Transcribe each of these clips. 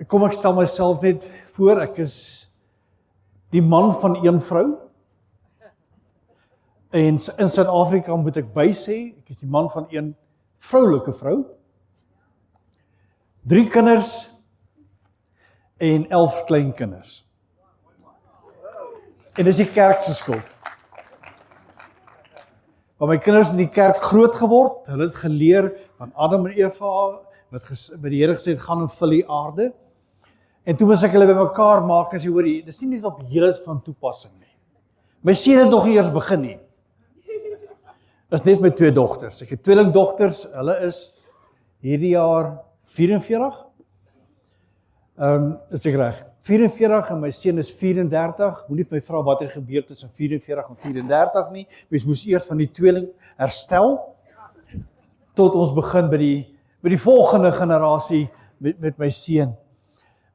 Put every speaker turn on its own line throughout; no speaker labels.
Kom ek stel myself net voor, ek is die man van een vrou. En in Suid-Afrika moet ek by sê, ek is die man van een vroulike vrou. 3 kinders en 11 kleinkinders. En dis die kerk se skuld. Maar my kinders in die kerk groot geword, hulle het geleer van Adam en Eva, wat by die Here gesê het, gaan en vul die aarde. En toe moes ek hulle bymekaar maak en sê, hoorie, dis nie net op heelheid van toepassing nie. My seun het nog nie eers begin nie. Dis net my 2 dogters. Ek het tweelingdogters, hulle is hierdie jaar 44. Is ek reg? 44 en my seun is 34. Moenie vir my vra wat het gebeur tussen 44 en 34 nie. Mens moes eers van die tweeling herstel tot ons begin by die volgende generasie met my seun.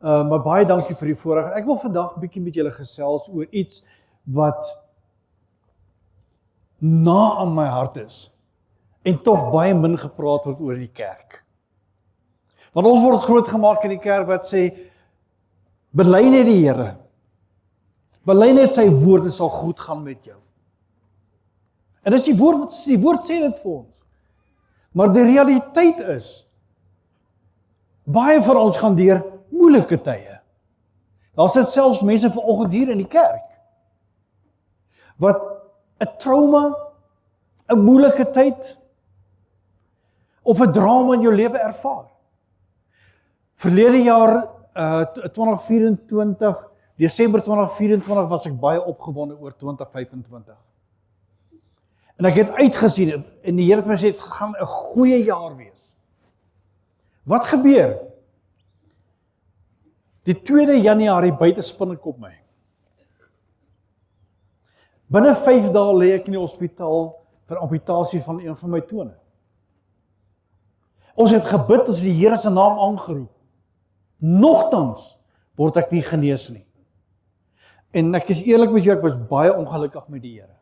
Maar baie dankie vir die voorreg. Ek wil vandag 'n bietjie met julle gesels oor iets wat na aan my hart is en tog baie min gepraat word oor in die kerk. Want ons word groot gemaak in die kerk wat sê, bely net die Here. Bely net sy woord, dit sal goed gaan met jou. En dis die woord sê dit vir ons. Maar die realiteit is, baie van ons gaan deur moeilike tye. Daar sit selfs mense vanoggend hier in die kerk, wat 'n trauma, 'n moeilike tyd, of 'n drama in jou lewe ervaar. Verlede jaar, 2024, Desember 2024, was ek baie opgewonde oor 2025. En ek het uitgesien, en die Here het my gesê, dit gaan 'n goeie jaar wees. Wat gebeur? Die 2 Januarie buite spin ek op my. Binne 5 dae lê ek in die hospitaal vir amputasie van een van my tone. Ons het gebid, ons het die Here se naam aangeroep. Nogtans word ek nie genees nie. En ek is eerlik met jou, ek was baie ongelukkig met die Here.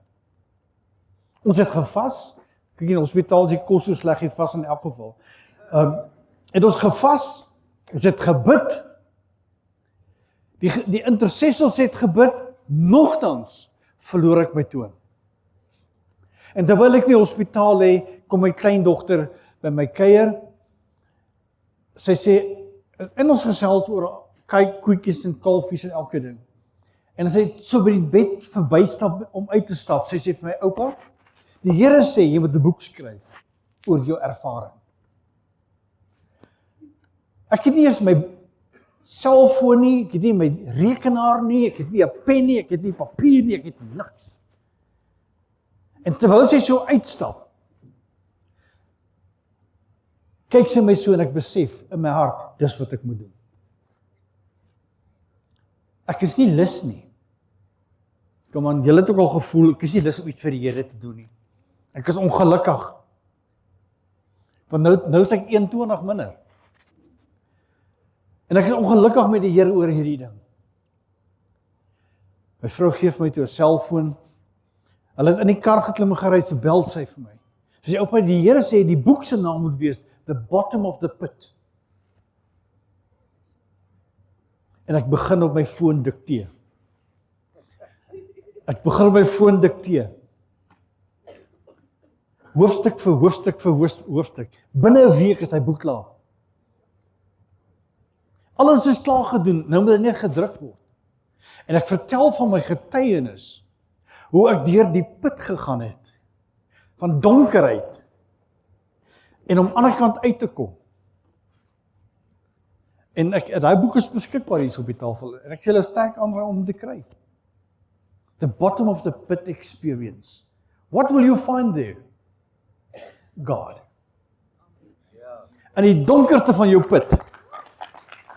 Ons het gevas, kyk in die hospitaal is die kos so sleg, jy vas in elk geval. Het ons gevas, ons het gebid, die intercessors het gebid, nogtans verloor ek my toon. En terwyl ek in die hospitaal lê, kom my kleindogter by my kuier. Sy sê, en ons gesels oor kyk koetjies en kalfies en elke ding. En sy het so by die bed verbystap om uit te stap. Sy sê vir my, oupa, die Here sê jy moet 'n boek skryf oor jou ervaring. Ek het nie eens my selfoon nie, ek het nie my rekenaar nie, ek het nie 'n pen nie, ek het nie papier nie, ek het niks. En terwyl sy so uitstap, kyk sy my so en ek besef in my hart, dis wat ek moet doen. Ek is nie lus nie. Kom aan, julle het ook al gevoel, ek is nie lus om iets vir die Here te doen nie. Ek is ongelukkig. Want nou is ek 21 minder. En ek is ongelukkig met die Here oor hierdie ding. My vrou gee vir my toe 'n selfoon. Hulle het in die kar geklim en gery, so bel sy vir my. Sy sê, oupa, die Here sê die boek se naam moet wees The Bottom of the Pit. En ek begin op my foon dikteer. Hoofstuk vir hoofstuk. Binne 'n week is hy boek klaar. Alles is klaar gedoen, nou moet dit net gedruk word. En ek vertel van my getuienis, hoe ek deur die put gegaan het, van donkerheid, en om aan die ander kant uit te kom. En daai boek is beskikbaar hier op die tafel, en ek sê hulle sterk aanraai om te kry. The Bottom of the Pit Experience. What will you find there? God. In die donkerte van jou put.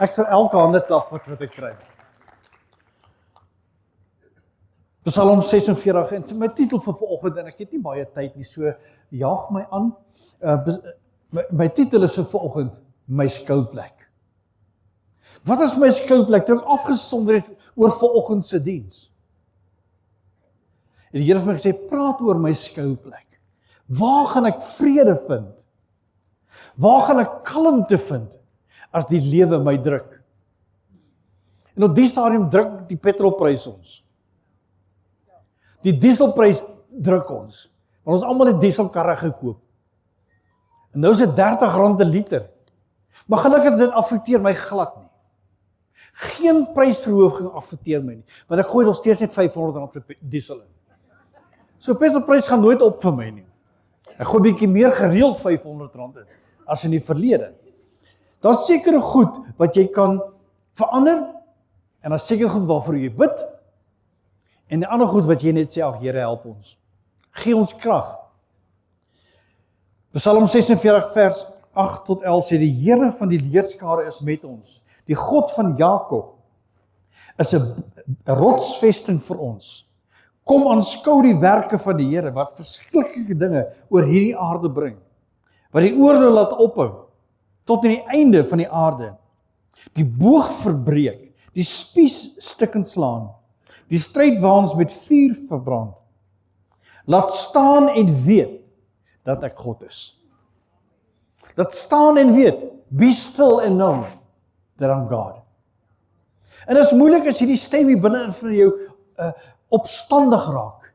Ek sal elke hande klap wat ek kry. Psalm 46, en my titel vir vanoggend, en ek het nie baie tyd nie, so jaag my aan. My titel is vir vanoggend, my skuilplek. Wat is my skuilplek? Dit is afgesonder oor vanoggend se diens. En die Here het my gesê, praat oor my skuilplek. Waar gaan ek vrede vind? Waar gaan ek kalmte vind as die lewe my druk? En op die stadium druk die petrolprys ons. Die dieselprys druk ons. Want ons almal het dieselkarre gekoop. En nou is dit R30 'n liter. Maar gelukkig dit affekteer my glad nie. Geen prysverhoging affekteer my nie, want ek gooi nog steeds net R500 vir diesel in. So petrolprys gaan nooit op vir my nie. Ek gooi bietjie meer gereeld R500 in, as in die verlede. Daar's sekere goed wat jy kan verander, en daar's seker goed waarvoor jy bid, en die ander goed wat jy net sê, ag Here help ons. Gee ons krag. Psalm 46 vers 8 tot 11 sê, die Here van die leerskare is met ons. Die God van Jakob is 'n rotsvesting vir ons. Kom aanskou die werke van die Here, wat verskriklike dinge oor hierdie aarde bring. Wat die oordeel laat ophou, tot in die einde van die aarde. Die boog verbreek, die spies stukkend slaan, die strydwaans met vuur verbrand. Laat staan en weet dat ek God is. Laat staan en weet, be still and know that I'm God. En dit is moeilik as hierdie stem hier binne in van jou opstandig raak,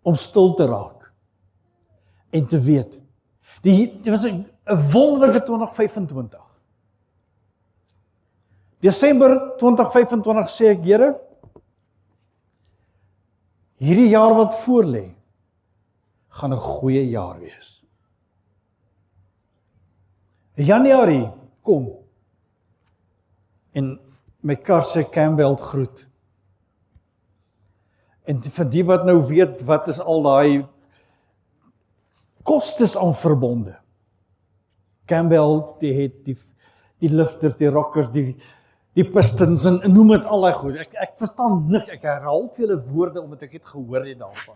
om stil te raak, en te weet. Dit was 'n wonderlike 2025. Desember 2025 sê ek, Here, hierdie jaar wat voor lê, gaan 'n goeie jaar wees. Januarie kom, en my kar sê Campbell groet. En vir die wat nou weet, wat is al daai kostes aan verbonde. Campbell, die het die lifters, die rockers, die pistons, en noem het al daai goed. Ek verstaan niks, ek herhaal vele woorde, omdat ek het gehoor het daarvan.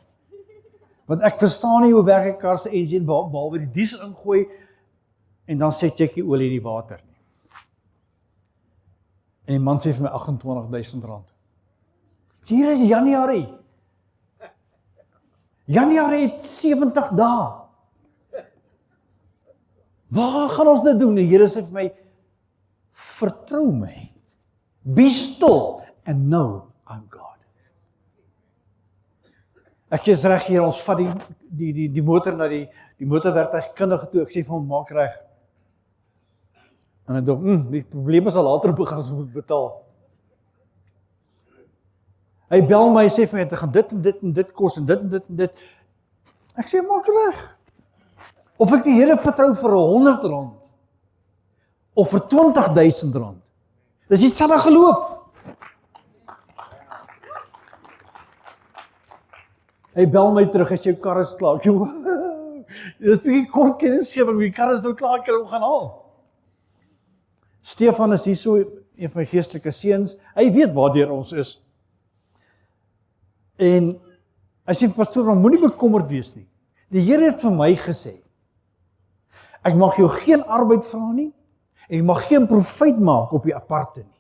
Want ek verstaan nie hoe werk 'n kar se engine, behalwe die diesel ingooi, en dan sit jy die olie in die water nie. En die man sê vir my R28,000. Hier is Januarie. Januarie het 70 dae. Waar gaan ons dit doen? Die Here sê vir my, vertrou my. Be still and know I'm God. Ek is reg hier, ons vat die motor na die motorwerktuigkundige toe. Ek sê vir hom, maak reg. En ek dink, die probleem is al later begin as ons moet betaal. Hy bel my, hy sê vir my, dit gaan dit en dit en dit kos en dit en dit en dit. Ek sê, maak reg. Of ek die Here vertrou vir R100 of vir R20,000. Dis dieselfde geloof. Hy bel my terug, hy sê, jou kar is klaar. Dis 'n bietjie kort kennisgewing, die kar is nou klaar, ek kan hom gaan haal. Stefan is hier so, een van my geestelike seuns, hy weet waardeur ons is. En hy sê, pastoor, moenie bekommerd wees nie. Die Here het vir my gesê, ek mag jou geen arbeid vra nie, en jy mag geen profijt maak op die aparte nie.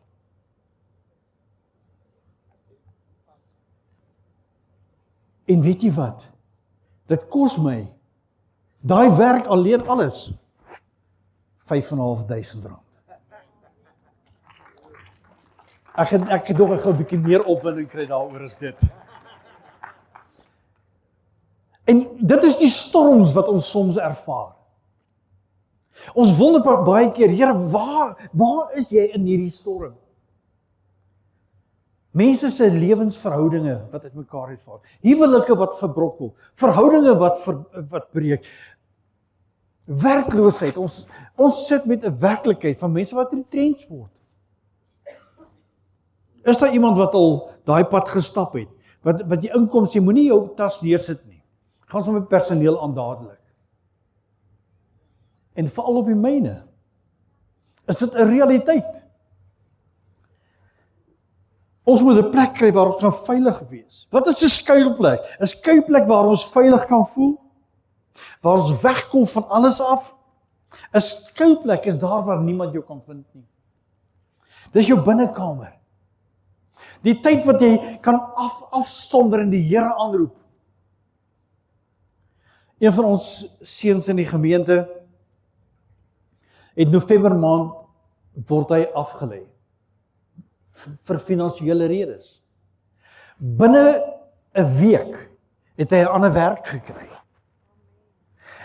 En weet jy wat? Dit kos my, daai werk alleen alles, R5,500. Ek het nog 'n bietjie meer opwinding kry daaroor as dit. En dit is die storms wat ons soms ervaar. Ons wonder baie keer, Here, waar is jy in hierdie storm? Mense se lewensverhoudinge wat uitmekaar uitval. Huwelike wat verbrokkel, verhoudinge wat breek. Werkloosheid, ons sit met 'n werklikheid van mense wat retrench word. Is daar iemand wat al daai pad gestap het? Wat jy inkom sê, moenie jou tas neersit nie. Gaan sommer met personeel aan dadelik. En veral op die myne. Is dit 'n realiteit? Ons moet 'n plek kry waar ons kan veilig wees. Wat is 'n skuilplek? 'n Skuilplek waar ons veilig kan voel, waar ons wegkom van alles af. 'n Skuilplek is daar waar niemand jou kan vind nie. Dis jou binnekamer. Die tyd wat jy kan afsonder en die Here aanroep. Een van ons seuns in die gemeente het November maand word hy afgelê. vir finansiële redes. Binne 'n week het hy 'n ander werk gekry.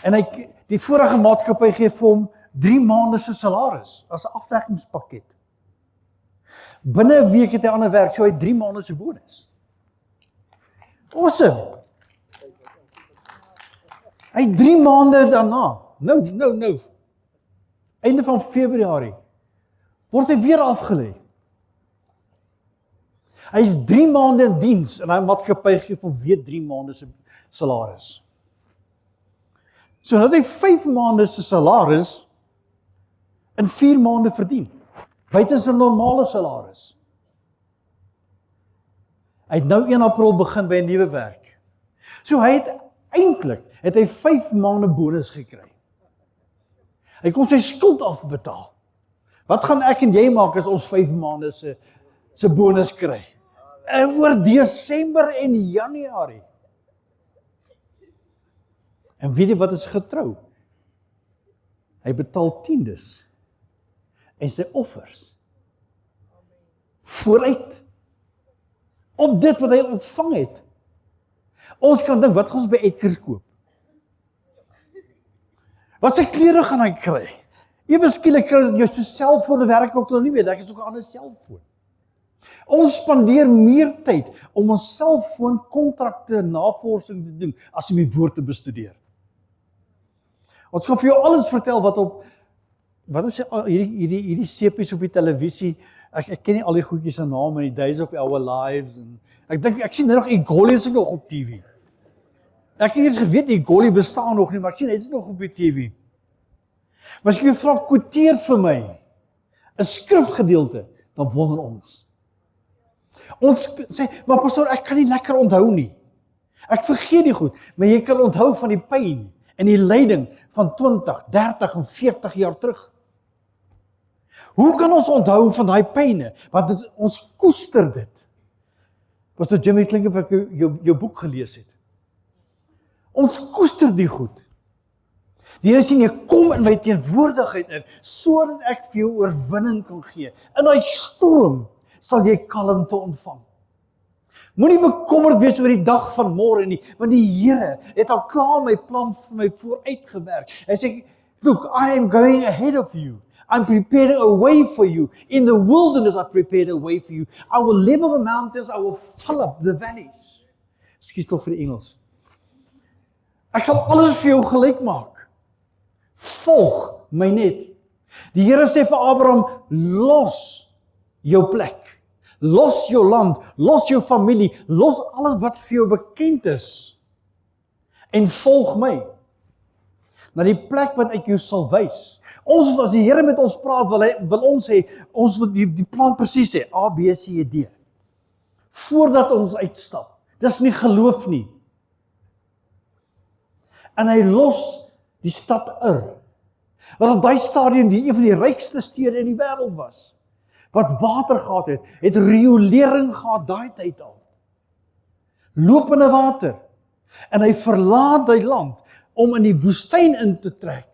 En die vorige maatskappy gee vir hom 3 maande se salaris as 'n afdekkingspakket. Binne 'n week het hy 'n ander werk, so hy 3 maande se bonus. Awesome. Hy 3 maande daarna, nou, einde van Februarie, word hy weer afgelê. Hy is 3 maande in diens, en hy maatskappy gee vir weer 3 maande se salaris. So nou het hy 5 maande se salaris in 4 maande verdien, buite sy normale salaris. Hy het nou 1 April begin by 'n nuwe werk. So hy het eintlik 5 maande bonus gekry. Hy kon sy skuld afbetaal. Wat gaan ek en jy maak as ons 5 maande se bonus kry? En oor Desember en Januarie. En weet jy wat is getrou? Hy betaal tiendes en sy offers vooruit op dit wat hy ontvang het. Ons kan dink, wat gaan ons by Edgars koop? Wat sy klere gaan hy kry? Ewe skielik kry jy jou selfoon werk ook nog nie meer, ek is ook 'n ander selfoon. Ons spandeer meer tyd om ons selfoonkontrakte navorsing te doen as om die woord te bestudeer. Ons gaan vir jou alles vertel wat is hierdie sepies op die televisie. Ek ken nie al die goedjies se name in die Days of Our Lives en ek sien nog Igoli is nog op TV. Ek het nie eens geweet Igoli bestaan nog nie, maar ek sien hy is nog op die TV. Maar as ek jou vra, quoteer vir my 'n skrifgedeelte, dan wonder ons. Ons sê, maar pastoor, ek kan nie lekker onthou nie. Ek vergeet die goed, maar jy kan onthou van die pyn en die lyding van 20, 30 en 40 jaar terug. Hoe kan ons onthou van daai pyne? Want ons koester dit. Pastor Jimmy, klink of ek jou boek gelees het. Ons koester die goed. Die Here sê, jy kom in my teenwoordigheid in, sodat ek vir jou oorwinning kan gee. In daai storm sal jy kalmte ontvang. Moenie bekommerd wees oor die dag van môre nie, want die Here het al klaar my plan vir my vooruitgewerk. Hy sê, look, I am going ahead of you. I'm preparing a way for you. In the wilderness I prepared a way for you. I will level the mountains, I will fill up the valleys. Ekskuus tog vir die Engels. Ek sal alles vir jou gelyk maak. Volg my net. Die Here sê vir Abraham, los jou plek. Los jou land, los jou familie, los alles wat vir jou bekend is. En volg my. Na die plek wat ek jou sal wys. Ons, as die Here met ons praat, wil ons hê, ons wil die plan presies hê, A, B, C, D. Voordat ons uitstap. Dis nie geloof nie. En hy los die stad wat op daai stadium een van die rykste stede in die wêreld was. Wat water gehad het riolering gehad daai tyd al. Lopende water. En hy verlaat die land om in die woestyn in te trek.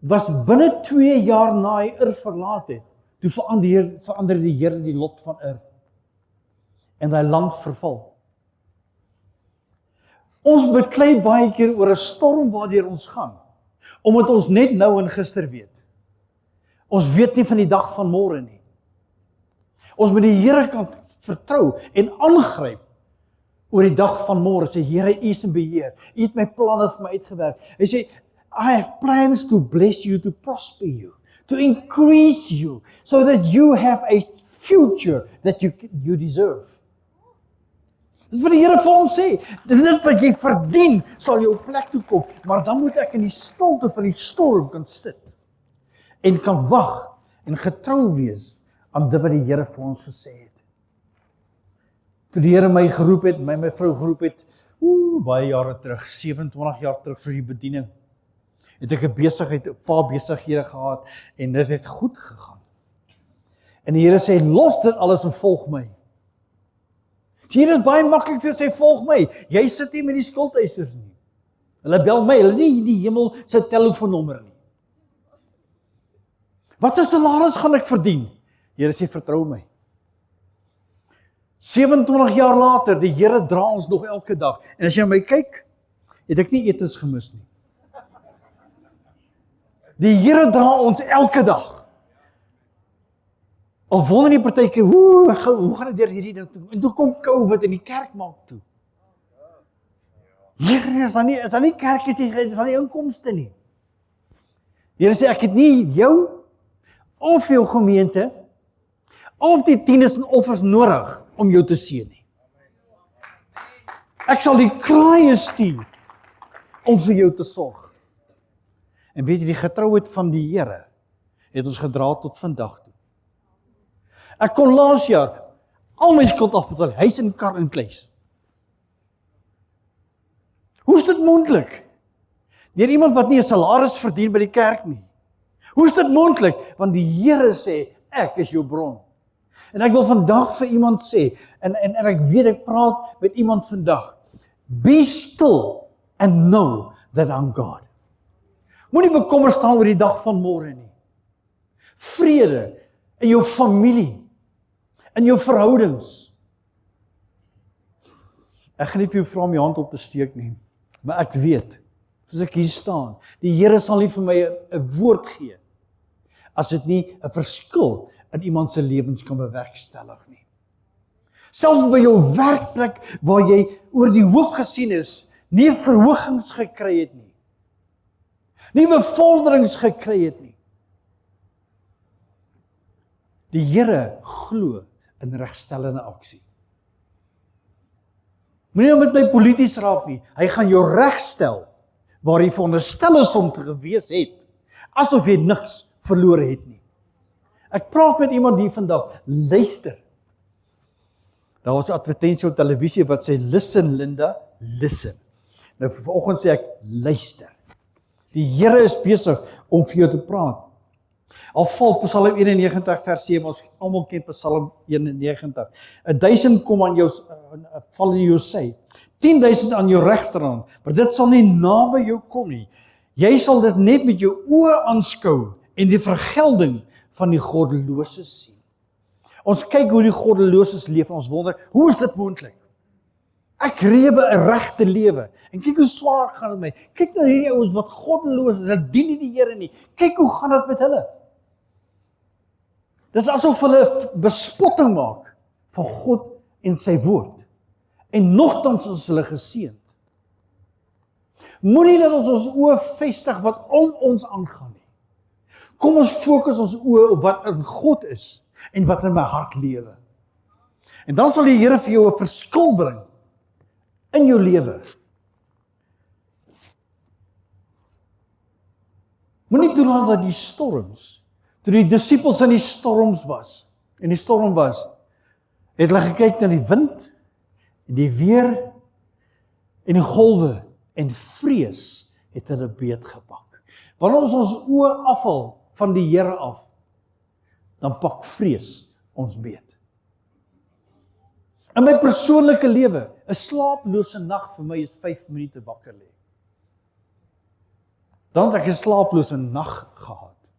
Was binne 2 jaar na hy verlaat het, toe verander die Here die lot van en hy land verval. Ons beklei baie keer oor 'n storm waardeur ons gaan, omdat ons net nou en gister weet. Ons weet nie van die dag van môre nie. Ons moet die Here kan vertrou en aangryp oor die dag van môre. Sê, Here, U is in beheer. U het my planne vir my uitgewerk. Hy sê, I have plans to bless you, to prosper you, to increase you, so that you have a future that you deserve. Dis wat die Here vir ons sê. Dit wat jy verdien, sal jou plek toe kom, maar dan moet ek in die stilte van die storm kan sit en kan wag en getrou wees aan dit wat die Here vir ons gesê het. Toe die Here my geroep het, my vrou geroep het, baie jare terug, 27 jaar terug vir die bediening, het ek 'n paar besighede gehad en dit het goed gegaan. En die Here sê, los dit alles en volg my. Hier is baie maklik vir sê, volg my. Jy sit nie met die skuldeisers nie. Hulle bel my, hulle nie die hemel se telefoonnommer nie. Wat 'n salaris gaan ek verdien? Here sê, vertrou my. 27 jaar later, die Here dra ons nog elke dag. En as jy my kyk, het ek nie etens gemis nie. Die Here dra ons elke dag. Al wonder die partykeer, hoe gaan dit deur hierdie ding toe? En toe kom COVID en die kerk maak toe. Here, is daar nie kerkies nie, is daar nie inkomste nie. Here sê, ek het nie jou, of jou gemeente, of die tieners en offers nodig, om jou te seën nie. Ek sal die kraaie stuur, om vir jou te sorg. En weet jy, die getrouheid van die Here, het ons gedra tot vandag toe. Ek kon laas jaar, al my skuld afbetaal, huis en kar en kluis. Hoe is dit moontlik? Deur iemand wat nie 'n salaris verdien by die kerk nie. Hoe is dit moontlik? Want die Here sê, ek is jou bron. En ek wil vandag vir iemand sê, en ek weet ek praat met iemand vandag, be still and know that I'm God. Moenie bekommer staan oor die dag van môre nie. Vrede in jou familie, in jou verhoudings. Ek gaan nie vir jou vra om jou hand op te steek nie, maar ek weet, soos ek hier staan, die Here sal nie vir my 'n woord gee, as dit nie 'n verskil in iemand se lewens kan bewerkstellig nie. Selfs by jou werkplek, waar jy oor die hoof gesien is, nie verhogings gekry het nie, nie bevorderings gekry het nie. Die Here glo in regstellende aksie. Moenie nou met my polities raak nie, hy gaan jou regstel, waar jy veronderstel is om te gewees het, asof jy niks verloor het nie. Ek praat met iemand hier vandag, luister. Daar was 'n advertensie op televisie wat sê, listen Linda, listen. Nou vanoggend sê ek, luister. Die Here is besig om vir jou te praat. Al val Psalm 91 vers 7, ons almal ken Psalm 91. 1000 kom aan jou, val in jou sy, 10.000 aan jou regterhand, maar dit sal nie naby jou kom nie. Jy sal dit net met jou oë aanskou en die vergelding van die goddeloses sien. Ons kyk hoe die goddeloses leef en ons wonder, hoe is dit moontlik? Ek lewe 'n regte lewe. En kyk hoe swaar gaan dit met my. Kyk na hierdie ouens wat goddeloos is, hulle dien nie die Here nie. Kyk hoe gaan dit met hulle. Dis asof hulle bespotting maak van God en sy woord. En nogtans is hulle geseënd. Moenie dat ons oë vestig wat om ons aangaan nie. Kom ons fokus ons oë op wat in God is en wat in my hart lewe. En dan sal die Here vir jou 'n verskil bring in jou lewe. Moenie toelaat dat die storms, toe die disippels in die storms was, en die storm was, het hulle gekyk na die wind, en die weer, en die golwe, en vrees het hulle beetgepak. Wanneer ons oë afval van die Here af, dan pak vrees ons beet. In my persoonlike lewe, 'n slaaplose nag vir my is 5 minute wakker lê. Dan het ek 'n slaaplose nag gehad.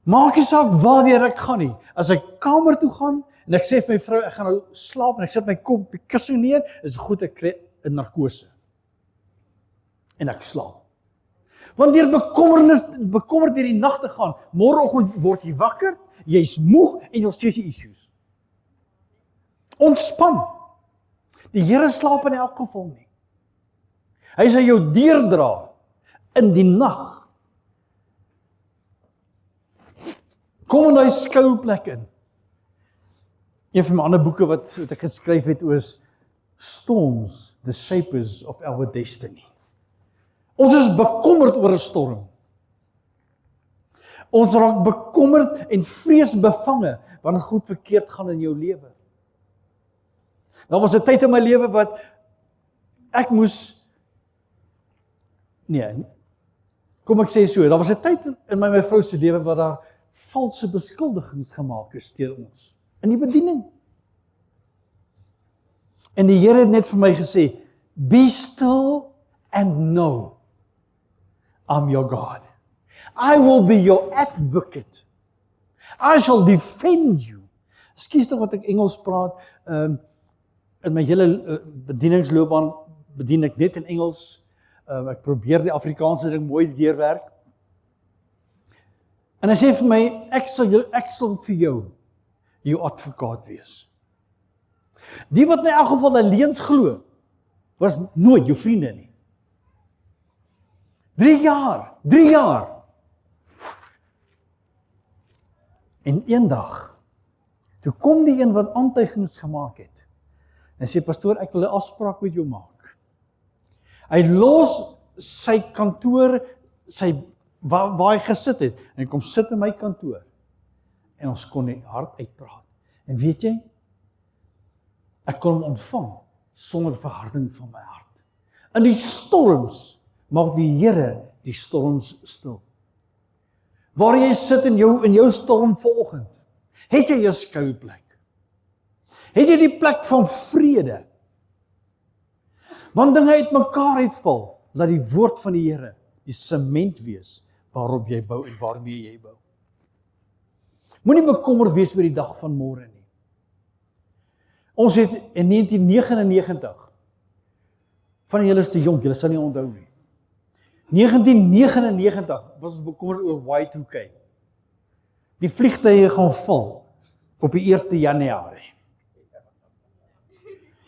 Maak nie saak waarheen ek gaan nie. As ek kamer toe gaan en ek sê vir my vrou, ek gaan nou slaap en ek sit my kop op die kussing neer, is goed, ek kry 'n narkose. En ek slaap. Want deur bekommerd deur die nag te gaan, môreoggend word jy wakker, jy's moeg en jy steeds issues. Ontspan. Die Here slaap in elk geval nie. Hy sal jou deurdra in die nag. Kom in daai skouplek in. Een van my ander boeke wat ek geskryf het oor Storms, the Shapers of Our Destiny. Ons is bekommerd oor 'n storm. Ons raak bekommerd en vreesbevange wanneer goed verkeerd gaan in jou lewe. Daar was 'n tyd in my lewe wat ek moes, kom ek sê so, daar was 'n tyd in my vrou se lewe wat daar valse beskuldigings gemaak is teen ons, in die bediening. En die Here het net vir my gesê, be still and know I'm your God. I will be your advocate I shall defend you. Ekskuus tog wat ek Engels praat, in my hele bedieningsloopbaan bedien ek net in Engels, ek probeer die Afrikaanse ding mooi deurwerk. En hy sê vir my, ek sal vir jou advokaat wees. Die wat in elk geval 'n leuns glo, was nooit jou vriende nie. 3 jaar. En eendag, toe kom die een wat aantuigings gemaak het, en sê, pastoor, ek wil 'n afspraak met jou maak. Hy los sy kantoor, waar hy gesit het, en hy kom sit in my kantoor, en ons kon nie hard uitpraat. En weet jy, ek kon hom ontvang, sonder verharding van my hart. In die storms, maak die Here die storms stil. Waar jy sit in jou storm vanoggend, het jy 'n skuilplek? Het jy die plek van vrede? Want dinge uitmekaar uitval, laat die woord van die Here die sement wees waarop jy bou en waarmee jy bou. Moenie bekommerd wees oor die dag van môre nie. Ons het in 1999, van julle is te jonk, julle sal nie onthou nie. 1999 was ons bekommerd oor Y2K. Die vliegtuie gaan val op die 1 Januarie.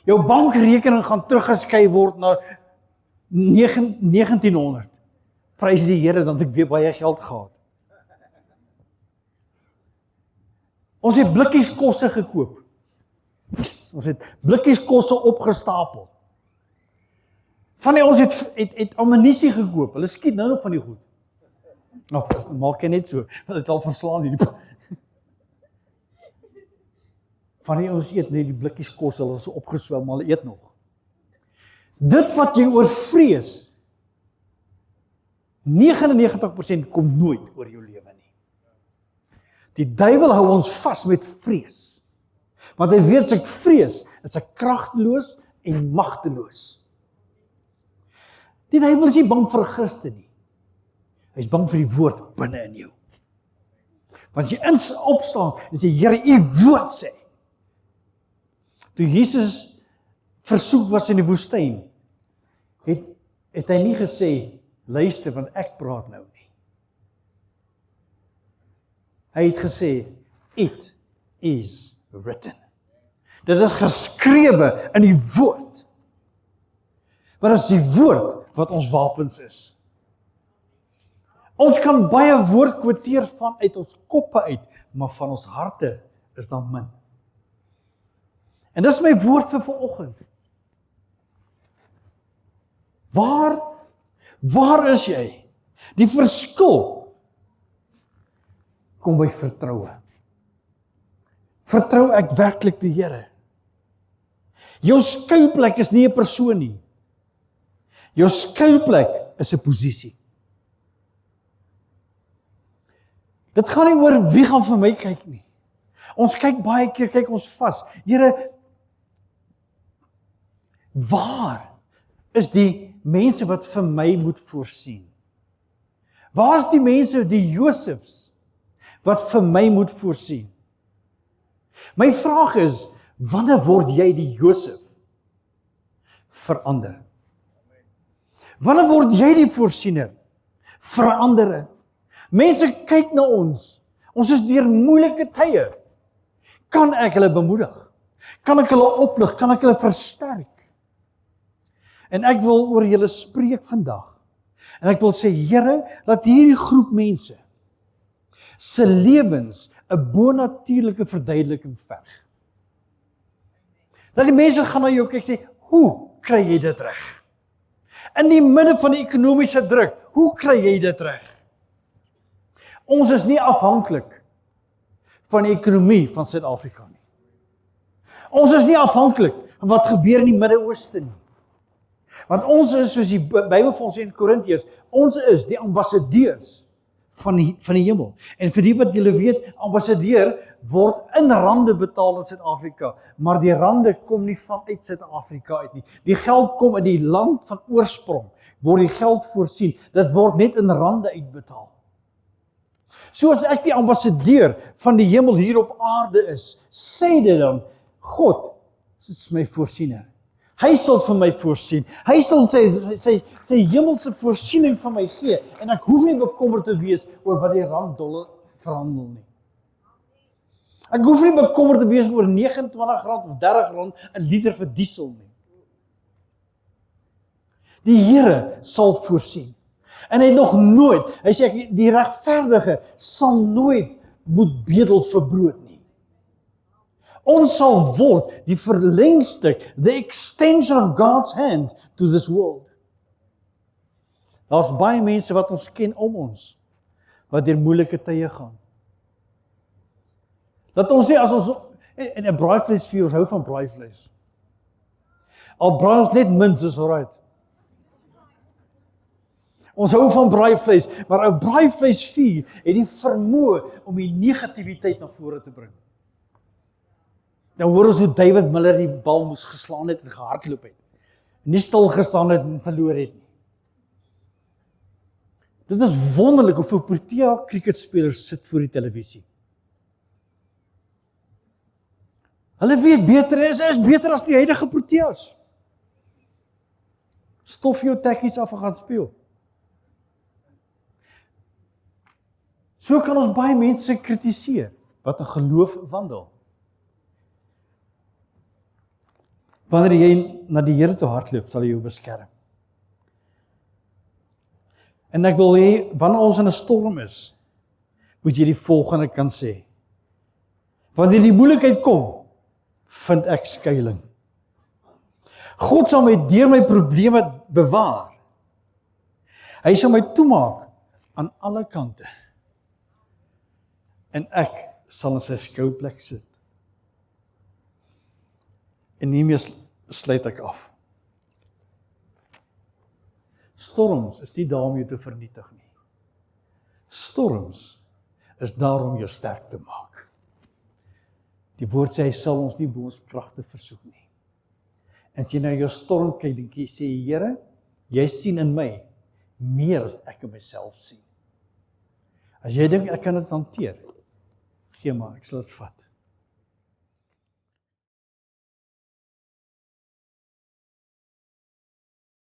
Jou bankrekening gaan teruggeskei word na 1900. Prys die Here dat ek weer baie geld gehad. Ons het blikkies kosse gekoop. Ons het blikkies kosse opgestapel. Van ons het ammunisie gekoop. Hulle skiet nou nog van die goed. Nou, maak jy net so, want dit al verslaan hierdie. Van ons eet net die blikkies kos, hulle is opgeswel, maar hulle eet nog. Dit wat jy oor vrees, 99% kom nooit oor jou lewe nie. Die duiwel hou ons vas met vrees. Want hy weet as ek vrees, is ek kragteloos en magteloos. Die duiwel is nie bang vir Christus nie. Hy is bang vir die woord binne in jou. Want as jy opstaan en sê, Here, u woord sê. Toe Jesus versoek was in die woestyn, het hy nie gesê, luister, want ek praat nou nie. Hy het gesê, it is written. Dit is geskrewe in die woord. Want dit is die woord wat ons wapens is. Ons kan baie woord kwoteer vanuit ons koppe uit, maar van ons harte is dan min. En dis my woord vir vanoggend. Waar is jy? Die verskil kom by vertroue. Vertrou ek werklik die Here? Jou skuilplek is nie 'n persoon nie. Jou skuilplek is 'n posisie. Dit gaan nie oor wie gaan vir my kyk nie. Ons kyk baie keer, kyk ons vas. Here, waar is die mense wat vir my moet voorsien? Waar is die mense, die Josefs, wat vir my moet voorsien? My vraag is, wanneer word jy die Josef verander? Wanneer word jy die voorsiener verander? Mense kyk na ons. Ons is deur moeilike tye. Kan ek hulle bemoedig? Kan ek hulle oplig? Kan ek hulle versterk? En ek wil oor julle spreek vandag. En ek wil sê, Here, laat hierdie groep mense se lewens 'n bonatuurlike verduideliking verg. Dat die mense gaan na jou kyk en sê, hoe kry jy dit reg? In die midde van die ekonomiese druk, hoe kry jy dit reg? Ons is nie afhanklik van die ekonomie van Suid-Afrika nie. Ons is nie afhanklik van wat gebeur in die Midde-Ooste nie. Want ons is, soos die Bybel vir ons sê in Korintiërs, ons is die ambassadeurs van die hemel. En vir die wat julle weet, ambassadeur word in rande betaal in Suid-Afrika, maar die rande kom nie vanuit Suid-Afrika uit nie. Die geld kom in die land van oorsprong, word die geld voorsien. Dit word net in rande uitbetaal. Soos ek die ambassadeur van die hemel hier op aarde is, sê dit dan, God is my voorsiener. Hy sal vir my voorsien. Hy sal sy hemelse voorsiening van my gee en ek hoef nie bekommerd te wees oor wat die rand-dollar verhandel nie. Ek hoef nie bekommerd te wees oor R29 of R30 'n liter vir diesel nie. Die Here sal voorsien. En hy het nog nooit, hy sê die regverdige sal nooit moet bedel vir brood nie. Ons sal word die verlengstuk, the extension of God's hand to this world. Daar's baie mense wat ons ken om ons, wat deur moeilike tye gaan. Dat ons sê, as ons, en 'n braaivleisvuur, ons hou van braaivleis. Al braai ons net minst, is alright. Ons hou van braaivleis, maar 'n braaivleisvuur het die vermoë om die negativiteit na vore te bring. Dan hoor ons hoe David Miller die bal moes geslaan het en gehardloop het. Nie stil gestaan het en verloor het nie. Dit is wonderlik hoeveel Protea cricketspelers sit voor die televisie. Hulle weet beter, is beter as die huidige Proteas. Stof jou tekkies af en gaan speel. So kan ons baie mense kritiseer wat in geloof wandel. Wanneer jy na die Here toe hardloop, sal hy jou beskerm. En ek wil hê, wanneer ons in 'n storm is, moet jy die volgende kan sê. Wanneer die moeilikheid kom, vind ek skuiling. God sal my deur my probleme bewaar. Hy sal my toemaak aan alle kante. En ek sal in sy skouplek sit. En hiermee sluit ek af. Storms is nie daar om jou te vernietig nie. Storms is daar om jou sterk te maak. Die woord sê, hy sal ons nie bo ons kragte versoek nie. En as jy na jou storm kyk, dink jy, sê, Here, jy sien in my meer as ek in myself sien. As jy dink ek kan dit hanteer, gee maar, ek sal dit vat.